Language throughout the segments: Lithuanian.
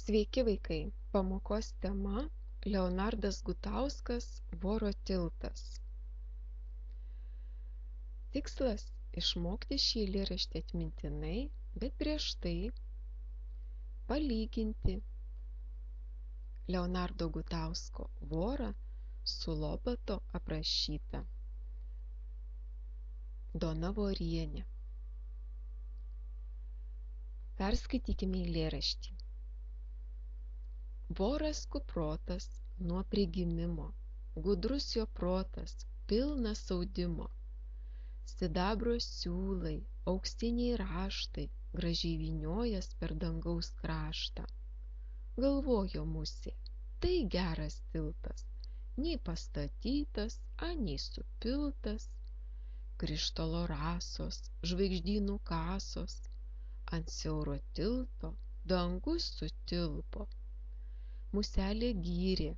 Sveiki vaikai! Pamokos tema Leonardas Gutauskas Voro tiltas. Tikslas – išmokti šį eilėraštį atmintinai, bet prieš tai palyginti Leonardo Gutausko Vorą su Lobato aprašyta Dona Vorienė. Perskaitykime eilėraštį. Voras kuprotas nuo prigimimo, gudrus jo protas, pilnas audimo. Sidabro siūlai, auksiniai raštai, gražiai vyniojas per dangaus kraštą. Galvojo musė, tai geras tiltas, nei pastatytas, nei supiltas. Krištolo rasos, žvaigždynų kasos, ant siauro tilto dangus sutilpo. Muselė gyrė,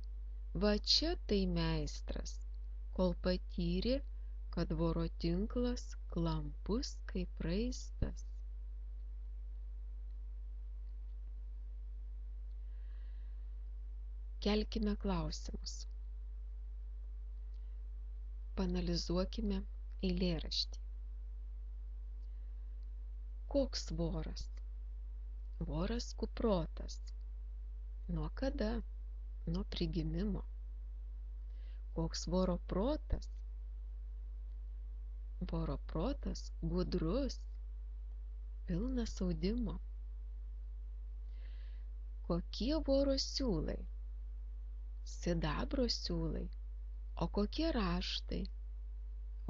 va čia tai meistras, kol patyrė, kad voro tinklas klampus kaip raistas. Kelkime klausimus. Paanalizuokime eilėraštį. Koks voras? Voras kuprotas. Nuo kada? Nuo prigimimo. Koks voro protas? Voro protas gudrus, pilnas audimo. Kokie voro siūlai? Sidabro siūlai. O kokie raštai?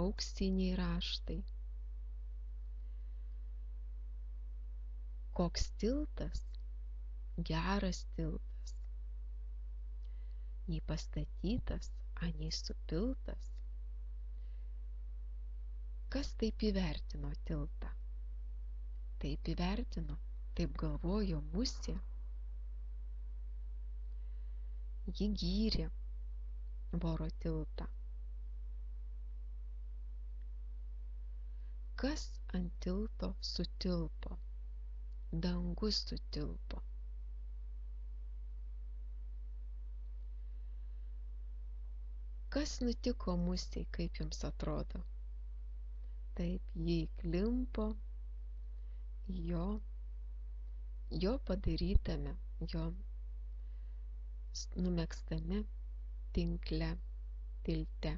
Auksiniai raštai. Koks tiltas? Geras tiltas. Nei pastatytas, nei supiltas. Kas taip įvertino tiltą? Taip įvertino, taip galvojo musė. Ji gyrė voro tiltą. Kas ant tilto sutilpo? Dangus sutilpo. Kas nutiko musei, kaip jums atrodo? Taip, ji įklimpo jo padarytame, jo numegztame tinkle, tilte.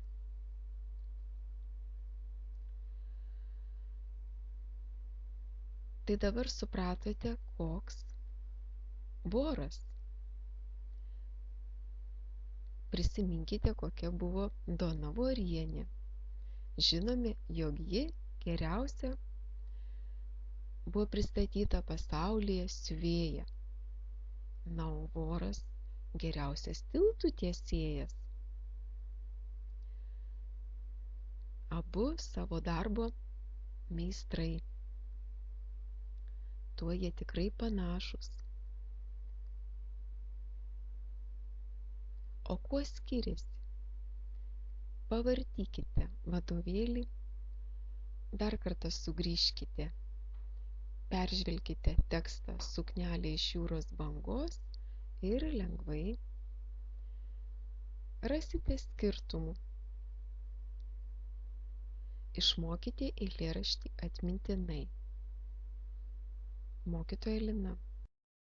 Tai dabar supratote, koks voras. Prisiminkite, kokia buvo Dona Vorienė. Žinome, jog ji geriausia buvo pristatyta pasaulyje siuvėja. Na, o voras geriausias tiltų tiesėjas. Abu savo darbo meistrai. Tuo jie tikrai panašus. O kuo skiriasi? Pavartykite vadovėlį, dar kartą sugrįžkite, peržvelkite tekstą Suknelė iš jūros bangos ir lengvai rasite skirtumų. Išmokite eilėraštį atmintinai. Mokytoja Lina.